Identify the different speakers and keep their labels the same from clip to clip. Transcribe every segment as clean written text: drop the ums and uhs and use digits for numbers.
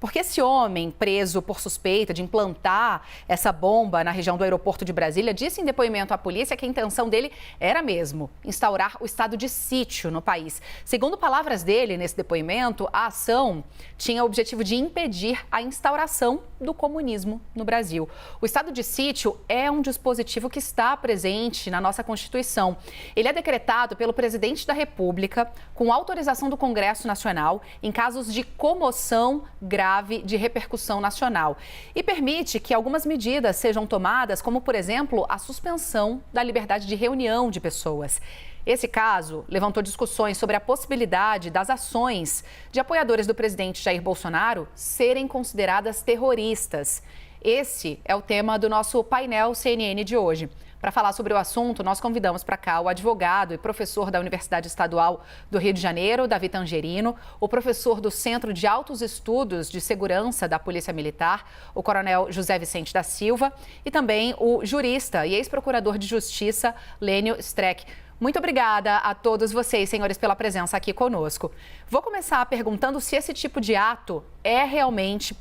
Speaker 1: Porque esse homem preso por suspeita de implantar essa bomba na região do aeroporto de Brasília disse em depoimento à polícia que a intenção dele era mesmo instaurar o estado de sítio no país. Segundo palavras dele nesse depoimento, a ação tinha o objetivo de impedir a instauração do comunismo no Brasil. O estado de sítio é um dispositivo que está presente na nossa Constituição. Ele é decretado pelo presidente da República com autorização do Congresso Nacional em casos de comoção grave de repercussão nacional e permite que algumas medidas sejam tomadas, como, por exemplo, a suspensão da liberdade de reunião de pessoas. Esse caso levantou discussões sobre a possibilidade das ações de apoiadores do presidente Jair Bolsonaro serem consideradas terroristas. Esse é o tema do nosso painel CNN de hoje. Para falar sobre o assunto, nós convidamos para cá o advogado e professor da Universidade Estadual do Rio de Janeiro, Davi Tangerino, o professor do Centro de Altos Estudos de Segurança da Polícia Militar, o coronel José Vicente da Silva, e também o jurista e ex-procurador de Justiça, Lênio Streck. Muito obrigada a todos vocês, senhores, pela presença aqui conosco. Vou começar perguntando se esse tipo de ato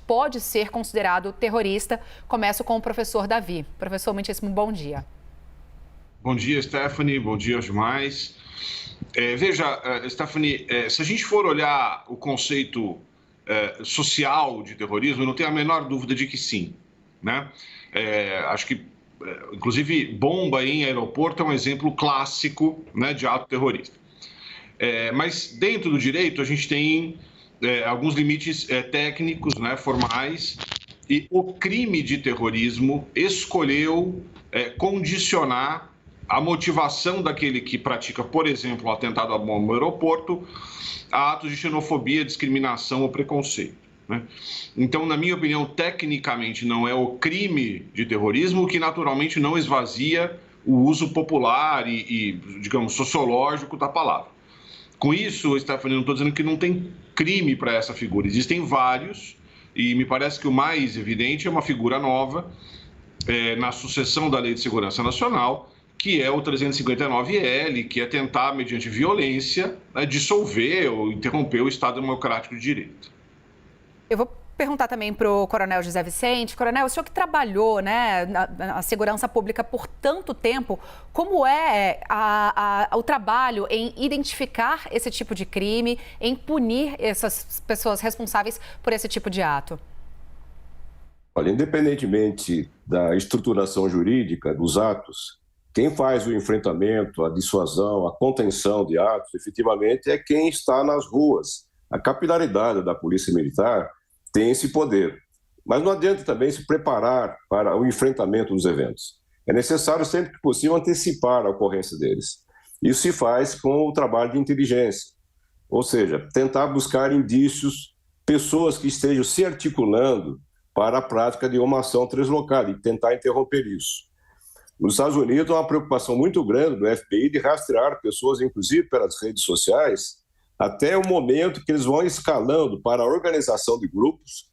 Speaker 1: pode ser considerado terrorista. Começo com o professor Davi. Professor, muitíssimo bom dia.
Speaker 2: Bom dia, Stephanie. Bom dia aos demais. Veja, Stephanie, se a gente for olhar o conceito social de terrorismo, eu não tenho a menor dúvida de que sim, né? Acho que inclusive, bomba em aeroporto é um exemplo clássico, né, de ato terrorista. Mas dentro do direito a gente tem alguns limites técnicos, né, formais, e o crime de terrorismo escolheu condicionar a motivação daquele que pratica, por exemplo, o atentado à bomba no aeroporto, a atos de xenofobia, discriminação ou preconceito, né? Então, na minha opinião, tecnicamente não é o crime de terrorismo, que naturalmente não esvazia o uso popular e digamos, sociológico da palavra. Com isso, Stephanie, não estou dizendo que não tem crime para essa figura. Existem vários, e me parece que o mais evidente é uma figura nova na sucessão da Lei de Segurança Nacional, que é o 359-L, que é tentar, mediante violência, dissolver ou interromper o Estado Democrático de Direito.
Speaker 1: Eu vou perguntar também para o coronel José Vicente. Coronel, o senhor que trabalhou, né, na segurança pública por tanto tempo, como é o trabalho em identificar esse tipo de crime, em punir essas pessoas responsáveis por esse tipo de ato?
Speaker 3: Olha, independentemente da estruturação jurídica dos atos, quem faz o enfrentamento, a dissuasão, a contenção de atos, efetivamente, é quem está nas ruas. A capilaridade da Polícia Militar tem esse poder. Mas não adianta também se preparar para o enfrentamento dos eventos. É necessário, sempre que possível, antecipar a ocorrência deles. Isso se faz com o trabalho de inteligência, ou seja, tentar buscar indícios, pessoas que estejam se articulando para a prática de uma ação translocada e tentar interromper isso. Nos Estados Unidos, há uma preocupação muito grande do FBI de rastrear pessoas, inclusive pelas redes sociais, até o momento que eles vão escalando para a organização de grupos,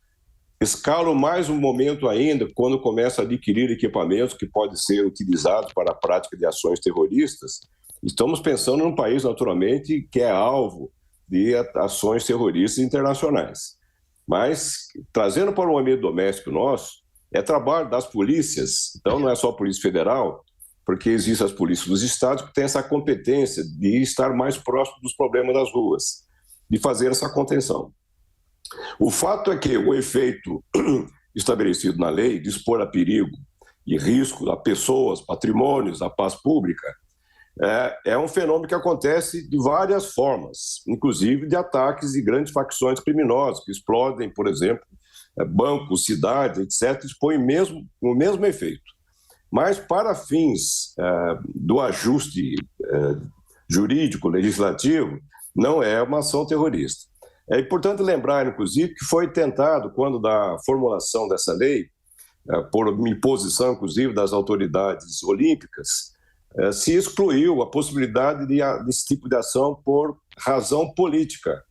Speaker 3: escalam mais um momento ainda quando começam a adquirir equipamentos que podem ser utilizados para a prática de ações terroristas. Estamos pensando num país, naturalmente, que é alvo de ações terroristas internacionais. Mas, trazendo para o ambiente doméstico nosso, é trabalho das polícias, então não é só a Polícia Federal, porque existem as polícias dos estados que têm essa competência de estar mais próximo dos problemas das ruas, de fazer essa contenção. O fato é que o efeito estabelecido na lei de expor a perigo e risco a pessoas, patrimônios, a paz pública, é um fenômeno que acontece de várias formas, inclusive de ataques de grandes facções criminosas, que explodem, por exemplo, bancos, cidades, etc., expõem o mesmo efeito. Mas, para fins do ajuste jurídico, legislativo, não é uma ação terrorista. É importante lembrar, inclusive, que foi tentado, quando da formulação dessa lei, por imposição, inclusive, das autoridades olímpicas, se excluiu a possibilidade desse tipo de ação por razão política.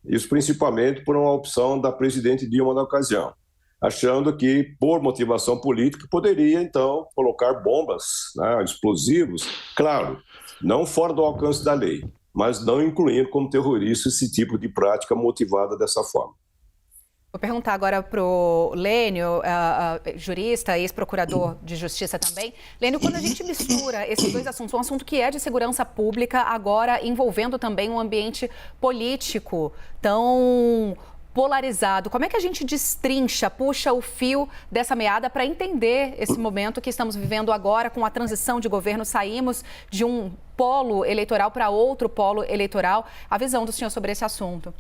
Speaker 3: Isso principalmente por uma opção da presidente Dilma na ocasião, achando que, por motivação política, poderia, então, colocar bombas, né, explosivos, claro, não fora do alcance da lei, mas não incluindo como terrorista esse tipo de prática motivada dessa forma.
Speaker 1: Vou perguntar agora para o Lênio, jurista, ex-procurador de justiça também. Lênio, quando a gente mistura esses dois assuntos, um assunto que é de segurança pública, agora envolvendo também um ambiente político tão polarizado, como é que a gente destrincha, puxa o fio dessa meada para entender esse momento que estamos vivendo agora com a transição de governo? Saímos de um polo eleitoral para outro polo eleitoral. A visão do senhor sobre esse assunto.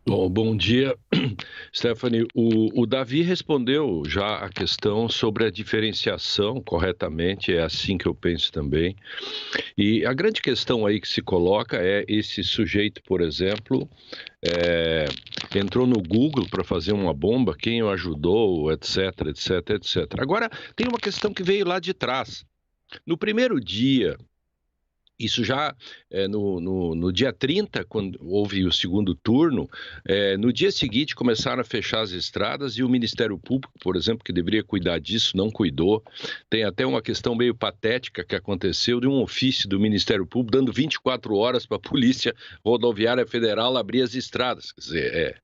Speaker 4: Bom dia, Stephanie. O Davi respondeu já a questão sobre a diferenciação corretamente, é assim que eu penso também. E a grande questão aí que se coloca é esse sujeito, por exemplo, entrou no Google para fazer uma bomba, quem o ajudou, etc, etc, etc. Agora, tem uma questão que veio lá de trás. No primeiro dia, isso já no dia 30, quando houve o segundo turno, no dia seguinte começaram a fechar as estradas e o Ministério Público, por exemplo, que deveria cuidar disso, não cuidou. Tem até uma questão meio patética que aconteceu de um ofício do Ministério Público dando 24 horas para a Polícia Rodoviária Federal abrir as estradas. Quer dizer,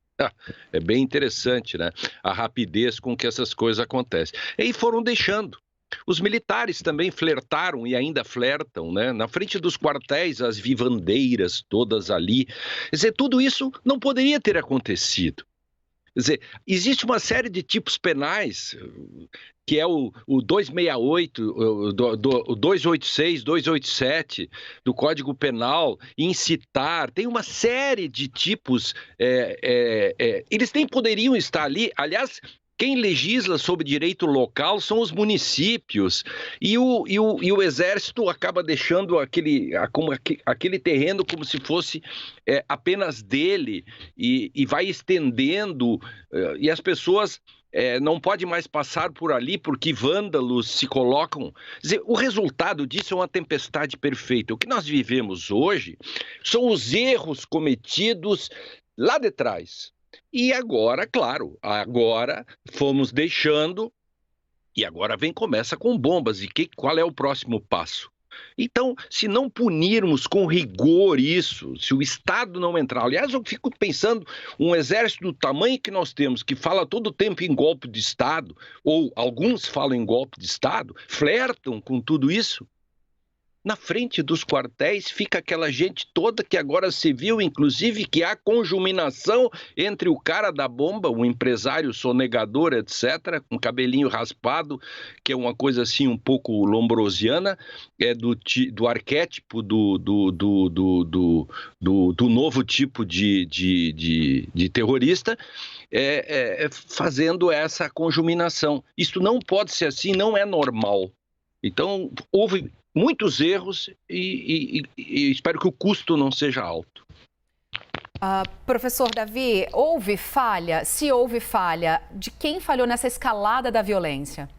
Speaker 4: é bem interessante, né? A rapidez com que essas coisas acontecem. E aí foram deixando. Os militares também flertaram e ainda flertam, né? Na frente dos quartéis, as vivandeiras todas ali. Quer dizer, tudo isso não poderia ter acontecido. Quer dizer, existe uma série de tipos penais, que é o 268, o 286, 287 do Código Penal, incitar, tem uma série de tipos, eles nem poderiam estar ali, aliás. Quem legisla sobre direito local são os municípios e o Exército acaba deixando aquele terreno como se fosse apenas dele e vai estendendo e as pessoas não podem mais passar por ali porque vândalos se colocam. Quer dizer, o resultado disso é uma tempestade perfeita. O que nós vivemos hoje são os erros cometidos lá de trás. E agora, claro, agora fomos deixando e agora começa com bombas. E qual é o próximo passo? Então, se não punirmos com rigor isso, se o Estado não entrar... Aliás, eu fico pensando, um exército do tamanho que nós temos, que fala todo o tempo em golpe de Estado, ou alguns falam em golpe de Estado, flertam com tudo isso. Na frente dos quartéis fica aquela gente toda que agora se viu, inclusive, que há conjuminação entre o cara da bomba, o empresário sonegador, etc., com cabelinho raspado, que é uma coisa assim um pouco lombrosiana, do arquétipo do novo tipo de terrorista, fazendo essa conjuminação. Isso não pode ser assim, não é normal. Então, houve muitos erros e espero que o custo não seja alto.
Speaker 1: Professor Davi, houve falha? Se houve falha, de quem falhou nessa escalada da violência?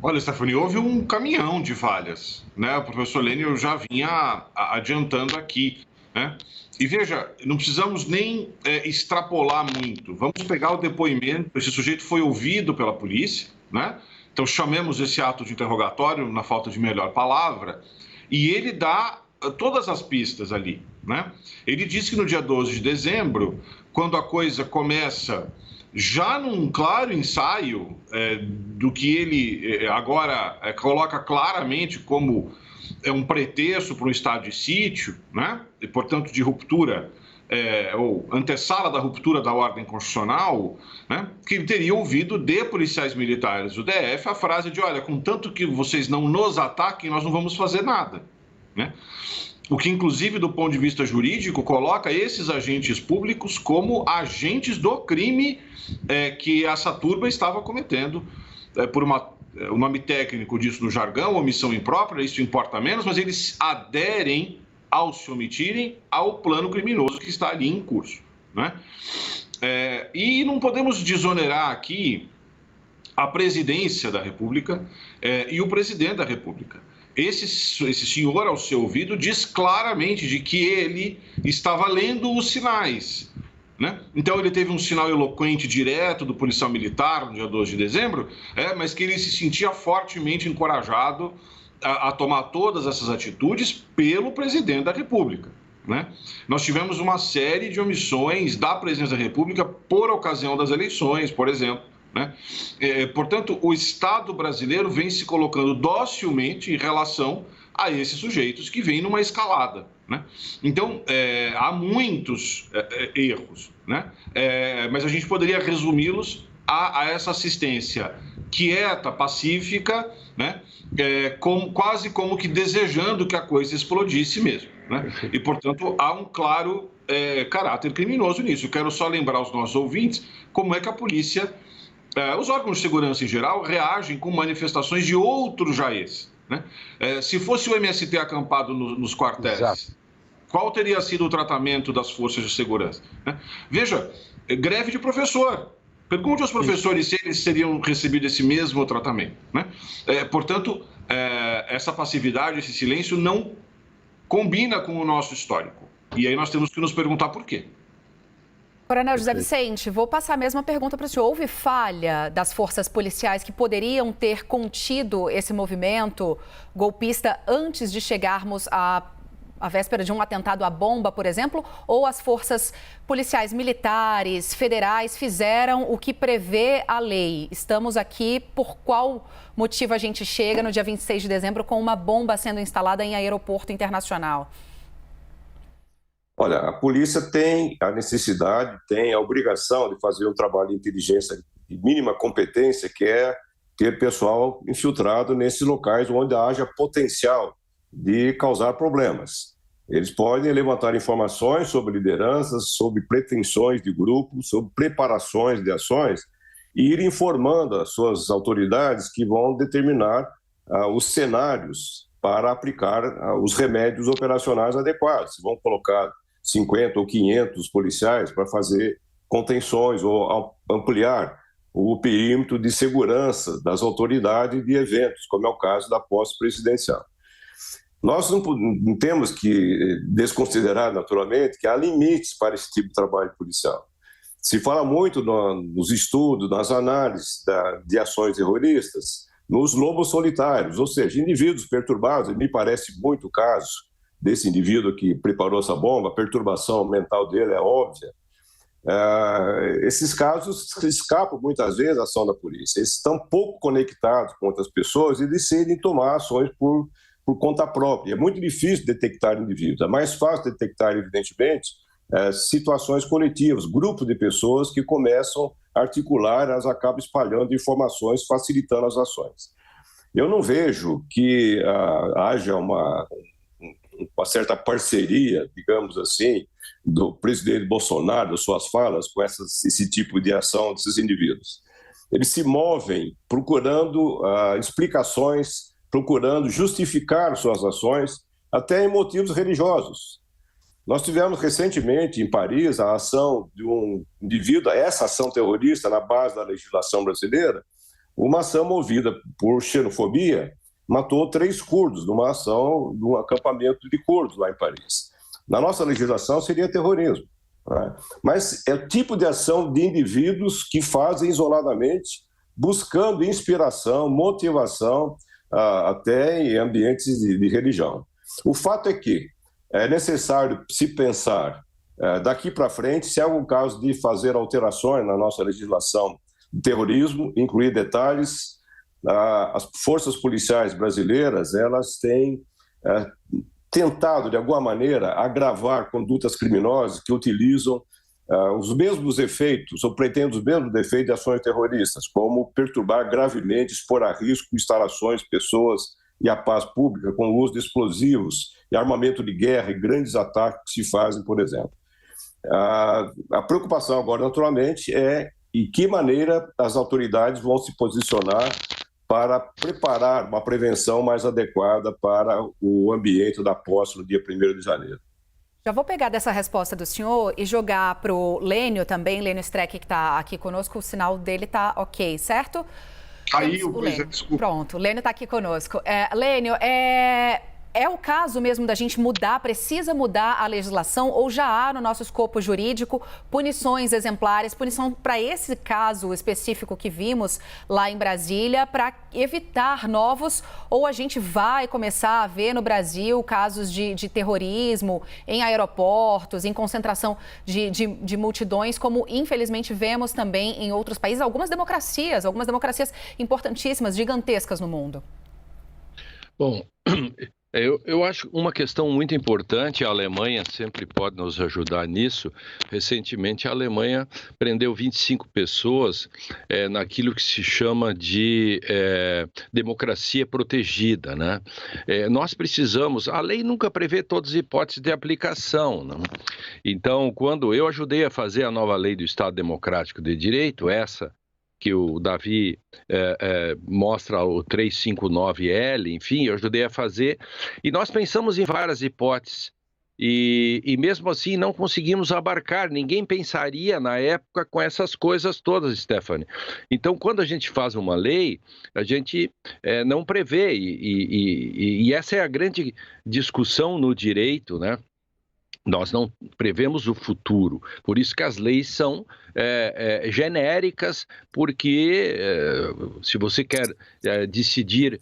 Speaker 2: Olha, Stephanie, houve um caminhão de falhas, né? O professor Lênio já vinha adiantando aqui, né? E veja, não precisamos nem extrapolar muito. Vamos pegar o depoimento. Esse sujeito foi ouvido pela polícia, né? Então, chamemos esse ato de interrogatório, na falta de melhor palavra, e ele dá todas as pistas ali, né? Ele diz que no dia 12 de dezembro, quando a coisa começa já num claro ensaio do que ele agora coloca claramente como um pretexto para um estado de sítio, né? E, portanto, de ruptura, ou antessala da ruptura da ordem constitucional, né, que ele teria ouvido de policiais militares do DF a frase de, olha, contanto que vocês não nos ataquem, nós não vamos fazer nada, né? O que, inclusive, do ponto de vista jurídico, coloca esses agentes públicos como agentes do crime que essa turba estava cometendo, por o nome técnico disso no jargão, omissão imprópria, isso importa menos, mas eles aderem, ao se omitirem, ao plano criminoso que está ali em curso, né? E não podemos desonerar aqui a presidência da República e o presidente da República. Esse senhor, ao ser ouvido, diz claramente de que ele estava lendo os sinais, né? Então, ele teve um sinal eloquente direto do policial militar no dia 12 de dezembro, mas que ele se sentia fortemente encorajado a tomar todas essas atitudes pelo presidente da República. né? Nós tivemos uma série de omissões da Presidência da República por ocasião das eleições, por exemplo, né? Portanto, o Estado brasileiro vem se colocando docilmente em relação a esses sujeitos que vêm numa escalada, né? Então, há muitos erros, né? Mas a gente poderia resumi-los a essa assistência quieta, pacífica, né? Quase como que desejando que a coisa explodisse mesmo, né? E, portanto, há um claro caráter criminoso nisso. Eu quero só lembrar aos nossos ouvintes como é que a polícia, os órgãos de segurança em geral, reagem com manifestações de outros jaez, né? Se fosse o MST acampado nos quartéis, exato, qual teria sido o tratamento das forças de segurança, né? Veja, greve de professor. Pergunte aos professores se eles teriam recebido esse mesmo tratamento, né? Portanto, essa passividade, esse silêncio não combina com o nosso histórico. E aí nós temos que nos perguntar por quê.
Speaker 1: Coronel José Vicente, vou passar a mesma pergunta para o senhor. Houve falha das forças policiais que poderiam ter contido esse movimento golpista antes de chegarmos à véspera de um atentado à bomba, por exemplo? Ou as forças policiais militares, federais, fizeram o que prevê a lei? Estamos aqui por qual motivo a gente chega no dia 26 de dezembro com uma bomba sendo instalada em aeroporto internacional?
Speaker 3: Olha, a polícia tem a necessidade, tem a obrigação de fazer um trabalho de inteligência de mínima competência, que é ter pessoal infiltrado nesses locais onde haja potencial de causar problemas. Eles podem levantar informações sobre lideranças, sobre pretensões de grupos, sobre preparações de ações e ir informando as suas autoridades que vão determinar os cenários para aplicar os remédios operacionais adequados. Se vão colocar 50 ou 500 policiais para fazer contenções ou ampliar o perímetro de segurança das autoridades de eventos, como é o caso da posse presidencial. Nós não temos que desconsiderar, naturalmente, que há limites para esse tipo de trabalho policial. Se fala muito nos estudos, nas análises de ações terroristas, nos lobos solitários, ou seja, indivíduos perturbados, e me parece muito o caso desse indivíduo que preparou essa bomba, a perturbação mental dele é óbvia. Esses casos escapam muitas vezes da ação da polícia. Eles estão pouco conectados com outras pessoas e decidem tomar ações por conta própria. É muito difícil detectar indivíduos. É mais fácil detectar, evidentemente, situações coletivas, grupos de pessoas que começam a articular, elas acabam espalhando informações, facilitando as ações. Eu não vejo que haja uma certa parceria, digamos assim, do presidente Bolsonaro, das suas falas, com esse tipo de ação desses indivíduos. Eles se movem procurando explicações, procurando justificar suas ações, até em motivos religiosos. Nós tivemos recentemente em Paris a ação de um indivíduo, essa ação terrorista na base da legislação brasileira, uma ação movida por xenofobia, matou 3 curdos numa ação, num acampamento de curdos lá em Paris. Na nossa legislação seria terrorismo, né? Mas é o tipo de ação de indivíduos que fazem isoladamente, buscando inspiração, motivação, até em ambientes de religião. O fato é que é necessário se pensar daqui para frente se há algum caso de fazer alterações na nossa legislação de terrorismo, incluir detalhes. As forças policiais brasileiras, elas têm tentado, de alguma maneira, agravar condutas criminosas que utilizam os mesmos efeitos, ou pretendem os mesmos efeitos de ações terroristas, como perturbar gravemente, expor a risco instalações, pessoas e a paz pública com o uso de explosivos e armamento de guerra e grandes ataques que se fazem, por exemplo. A preocupação agora, naturalmente, é em que maneira as autoridades vão se posicionar para preparar uma prevenção mais adequada para o ambiente da posse no dia 1º de janeiro.
Speaker 1: Já vou pegar dessa resposta do senhor e jogar para o Lênio também, Lênio Streck, que está aqui conosco, o sinal dele está ok, certo?
Speaker 2: Aí, o Lênio.
Speaker 1: Pronto, o Lênio está aqui conosco. Lênio, É o caso mesmo da gente mudar, precisa mudar a legislação ou já há no nosso escopo jurídico punições exemplares, punição para esse caso específico que vimos lá em Brasília, para evitar novos, ou a gente vai começar a ver no Brasil casos de terrorismo em aeroportos, em concentração de multidões, como infelizmente vemos também em outros países, algumas democracias importantíssimas, gigantescas no mundo?
Speaker 4: Bom, eu acho uma questão muito importante, a Alemanha sempre pode nos ajudar nisso. Recentemente, a Alemanha prendeu 25 pessoas naquilo que se chama de democracia protegida, né? Nós precisamos, a lei nunca prevê todas as hipóteses de aplicação, não? Então, quando eu ajudei a fazer a nova lei do Estado Democrático de Direito, essa que o Davi mostra, o 359L, enfim, eu ajudei a fazer, e nós pensamos em várias hipóteses, e mesmo assim não conseguimos abarcar, ninguém pensaria na época com essas coisas todas, Stephanie. Então, quando a gente faz uma lei, a gente não prevê, e essa é a grande discussão no direito, né? Nós não prevemos o futuro, por isso que as leis são genéricas, porque se você quer decidir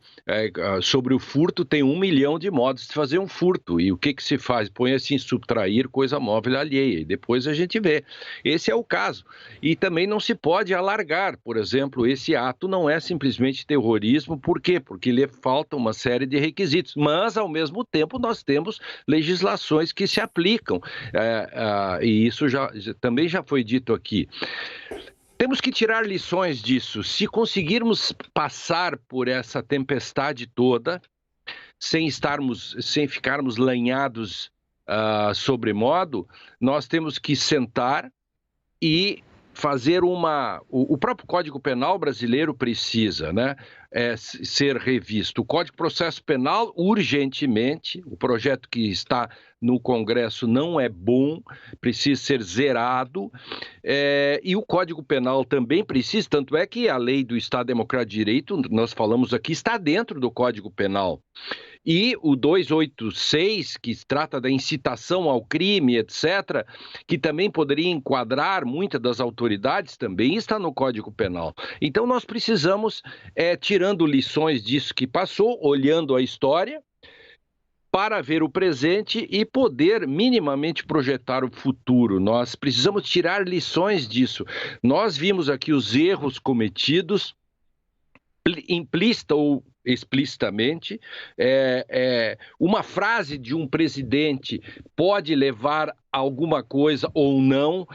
Speaker 4: sobre o furto, tem 1 milhão de modos de fazer um furto. E o que se faz? Põe assim, subtrair coisa móvel alheia, e depois a gente vê. Esse é o caso. E também não se pode alargar, por exemplo, esse ato não é simplesmente terrorismo, por quê? Porque lhe falta uma série de requisitos, mas ao mesmo tempo nós temos legislações que se aplicam, e isso também já foi dito aqui. Temos que tirar lições disso. Se conseguirmos passar por essa tempestade toda, sem ficarmos lanhados sobremodo, nós temos que sentar e fazer o próprio Código Penal brasileiro precisa, né, ser revisto. O Código de Processo Penal, urgentemente, o projeto que está no Congresso não é bom, precisa ser zerado, e o Código Penal também precisa, tanto é que a lei do Estado Democrático de Direito, nós falamos aqui, está dentro do Código Penal. E o 286, que trata da incitação ao crime, etc., que também poderia enquadrar muitas das autoridades, também está no Código Penal. Então, nós precisamos, tirando lições disso que passou, olhando a história, para ver o presente e poder minimamente projetar o futuro. Nós precisamos tirar lições disso. Nós vimos aqui os erros cometidos, implícita ou explicitamente, uma frase de um presidente pode levar a alguma coisa ou não,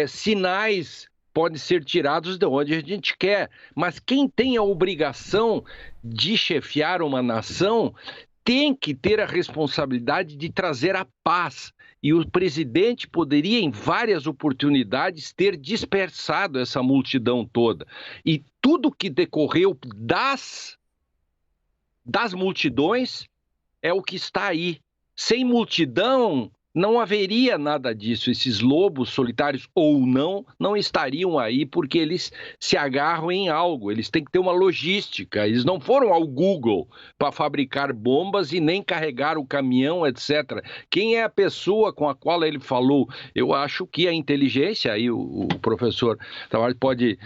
Speaker 4: sinais podem ser tirados de onde a gente quer, mas quem tem a obrigação de chefiar uma nação tem que ter a responsabilidade de trazer a paz. E o presidente poderia, em várias oportunidades, ter dispersado essa multidão toda. E tudo que decorreu das multidões é o que está aí. Sem multidão, não haveria nada disso. Esses lobos solitários ou não estariam aí porque eles se agarram em algo. Eles têm que ter uma logística. Eles não foram ao Google para fabricar bombas e nem carregar o caminhão, etc. Quem é a pessoa com a qual ele falou? Eu acho que a inteligência, aí o professor Tavares pode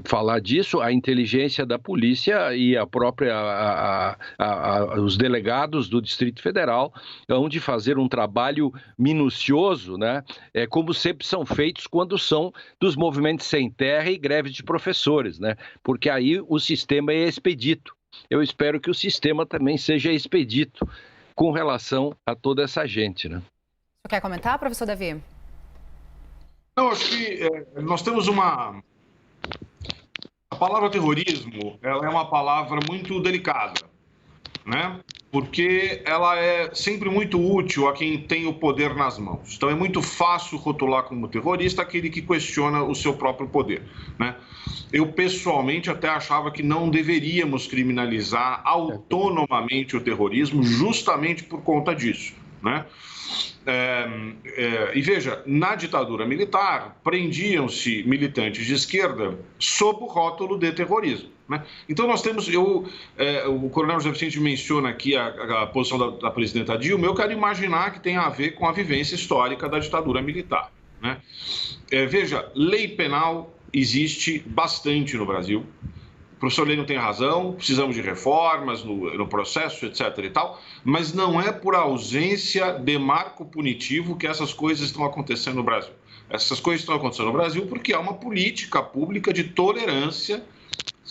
Speaker 4: falar disso, a inteligência da polícia e a própria os delegados do Distrito Federal hão de fazer um trabalho minucioso, né? Como sempre são feitos quando são dos movimentos sem terra e greves de professores, né? Porque aí o sistema é expedito. Eu espero que o sistema também seja expedito com relação a toda essa gente, né?
Speaker 1: Você quer comentar, professor Davi?
Speaker 2: Não, acho que nós temos a palavra terrorismo, ela é uma palavra muito delicada, né? Porque ela é sempre muito útil a quem tem o poder nas mãos. Então é muito fácil rotular como terrorista aquele que questiona o seu próprio poder, né? Eu pessoalmente até achava que não deveríamos criminalizar autonomamente o terrorismo justamente por conta disso, né? E veja, na ditadura militar, prendiam-se militantes de esquerda sob o rótulo de terrorismo, né? Então nós temos, o coronel José Vicente menciona aqui a posição da presidenta Dilma, eu quero imaginar que tem a ver com a vivência histórica da ditadura militar, né? Veja, lei penal existe bastante no Brasil. O professor Lênio tem razão, precisamos de reformas no processo, etc. e tal, mas não é por ausência de marco punitivo que essas coisas estão acontecendo no Brasil. Essas coisas estão acontecendo no Brasil porque há uma política pública de tolerância,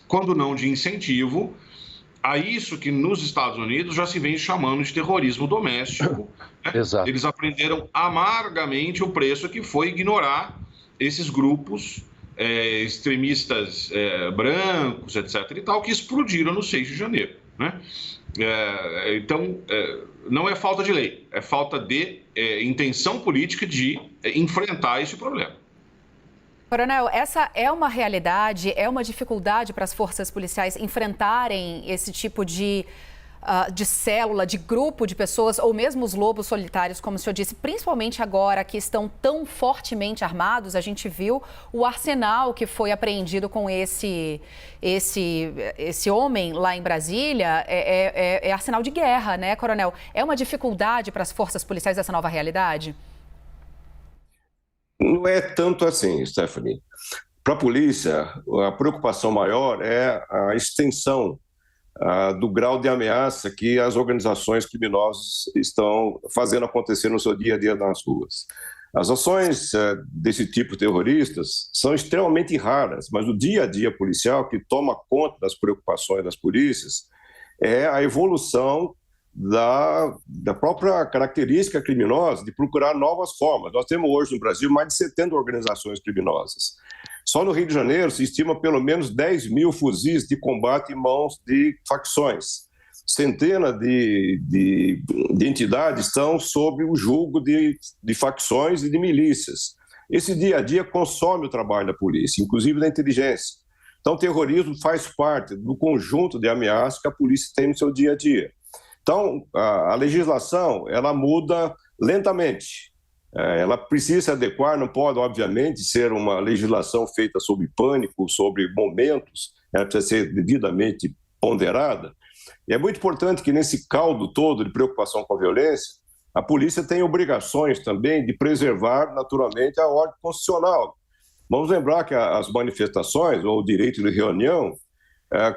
Speaker 2: quando não de incentivo, a isso que nos Estados Unidos já se vem chamando de terrorismo doméstico. Né?
Speaker 4: Exato.
Speaker 2: Eles aprenderam amargamente o preço que foi ignorar esses grupos extremistas brancos, etc. e tal, que explodiram no 6 de janeiro. Né? Então, não é falta de lei, é falta de intenção política de enfrentar esse problema.
Speaker 1: Coronel, essa é uma realidade, é uma dificuldade para as forças policiais enfrentarem esse tipo de célula, de grupo de pessoas, ou mesmo os lobos solitários, como o senhor disse, principalmente agora que estão tão fortemente armados. A gente viu o arsenal que foi apreendido com esse homem lá em Brasília, é arsenal de guerra, né, Coronel? É uma dificuldade para as forças policiais essa nova realidade?
Speaker 3: Não é tanto assim, Stephanie. Para a polícia, a preocupação maior é a extensão do grau de ameaça que as organizações criminosas estão fazendo acontecer no seu dia a dia nas ruas. As ações desse tipo terroristas são extremamente raras, mas o dia a dia policial que toma conta das preocupações das polícias é a evolução da própria característica criminosa de procurar novas formas. Nós temos hoje no Brasil mais de 70 organizações criminosas. Só no Rio de Janeiro se estima pelo menos 10 mil fuzis de combate em mãos de facções. Centenas de entidades estão sob o julgo de facções e de milícias. Esse dia a dia consome o trabalho da polícia, inclusive da inteligência. Então, o terrorismo faz parte do conjunto de ameaças que a polícia tem no seu dia a dia. Então, a legislação, ela muda lentamente. Ela precisa se adequar, não pode, obviamente, ser uma legislação feita sob pânico, sobre momentos, ela precisa ser devidamente ponderada. E é muito importante que nesse caldo todo de preocupação com a violência, a polícia tem obrigações também de preservar, naturalmente, a ordem constitucional. Vamos lembrar que as manifestações, ou o direito de reunião,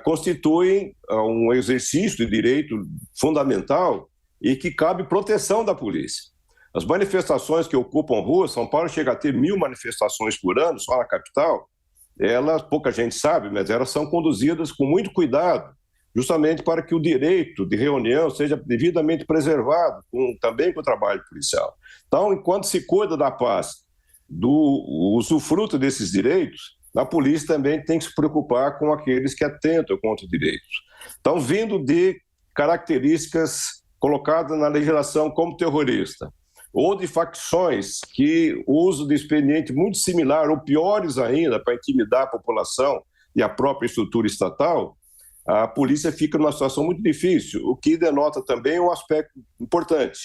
Speaker 3: constituem um exercício de direito fundamental e que cabe proteção da polícia. As manifestações que ocupam ruas, São Paulo chega a ter 1000 manifestações por ano, só na capital, elas, pouca gente sabe, mas elas são conduzidas com muito cuidado, justamente para que o direito de reunião seja devidamente preservado, também com o trabalho policial. Então, enquanto se cuida da paz, do usufruto desses direitos, a polícia também tem que se preocupar com aqueles que atentam contra os direitos. Então, vindo de características colocadas na legislação como terrorista, ou de facções que usam de expediente muito similar, ou piores ainda, para intimidar a população e a própria estrutura estatal, a polícia fica numa situação muito difícil, o que denota também um aspecto importante.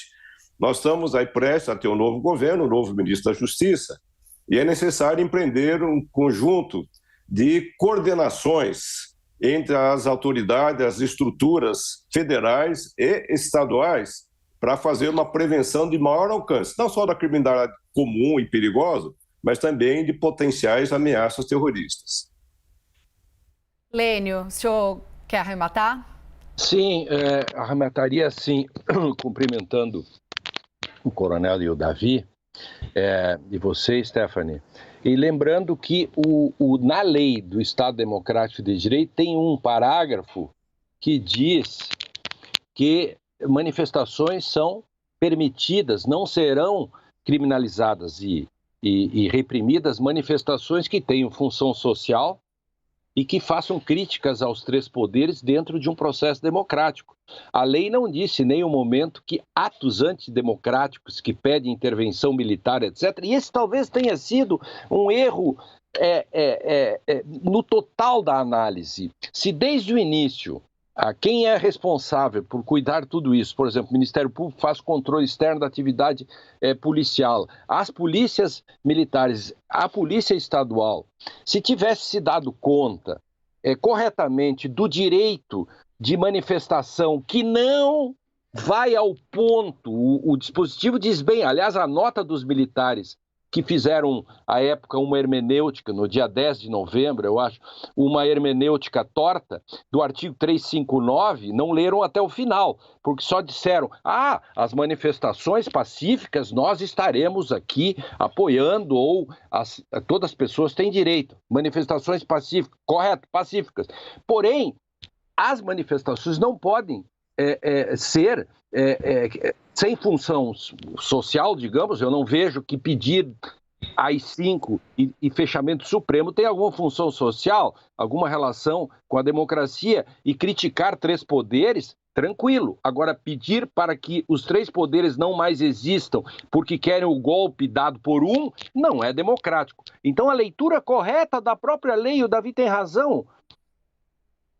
Speaker 3: Nós estamos aí prestes a ter um novo governo, um novo ministro da Justiça, e é necessário empreender um conjunto de coordenações entre as autoridades, as estruturas federais e estaduais, para fazer uma prevenção de maior alcance, não só da criminalidade comum e perigosa, mas também de potenciais ameaças terroristas.
Speaker 1: Lênio, o senhor quer arrematar?
Speaker 4: Sim, arremataria sim, cumprimentando o coronel e o Davi, e você, Stephanie, e lembrando que na lei do Estado Democrático de Direito tem um parágrafo que diz que manifestações são permitidas, não serão criminalizadas e reprimidas manifestações que tenham função social e que façam críticas aos três poderes dentro de um processo democrático. A lei não disse em nenhum momento que atos antidemocráticos que pedem intervenção militar, etc., e esse talvez tenha sido um erro no total da análise. Se desde o início Quem é responsável por cuidar de tudo isso? Por exemplo, o Ministério Público faz controle externo da atividade policial. As polícias militares, a Polícia Estadual, se tivesse se dado conta corretamente do direito de manifestação que não vai ao ponto, o dispositivo diz bem, aliás, a nota dos militares que fizeram, à época, uma hermenêutica, no dia 10 de novembro, eu acho, uma hermenêutica torta do artigo 359, não leram até o final, porque só disseram, as manifestações pacíficas nós estaremos aqui apoiando, ou todas as pessoas têm direito. Manifestações pacíficas, correto, pacíficas. Porém, as manifestações não podem ser sem função social, digamos. Eu não vejo que pedir AI-5 e fechamento supremo tem alguma função social, alguma relação com a democracia, e criticar três poderes, tranquilo. Agora, pedir para que os três poderes não mais existam porque querem o golpe dado por um, não é democrático. Então, a leitura correta da própria lei, o Davi tem razão.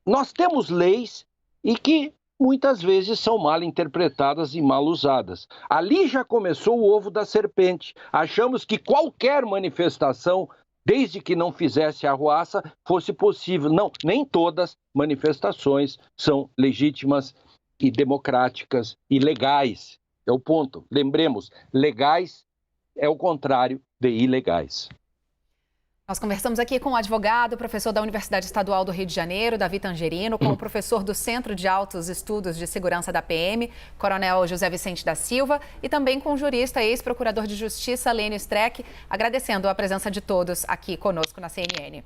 Speaker 4: Nós temos leis e que muitas vezes são mal interpretadas e mal usadas. Ali já começou o ovo da serpente. Achamos que qualquer manifestação, desde que não fizesse arruaça, fosse possível. Não, nem todas manifestações são legítimas e democráticas e legais. É o ponto. Lembremos, legais é o contrário de ilegais.
Speaker 1: Nós conversamos aqui com o advogado, professor da Universidade Estadual do Rio de Janeiro, Davi Tangerino, com o professor do Centro de Altos Estudos de Segurança da PM, Coronel José Vicente da Silva, e também com o jurista ex-procurador de Justiça, Lênio Streck, agradecendo a presença de todos aqui conosco na CNN.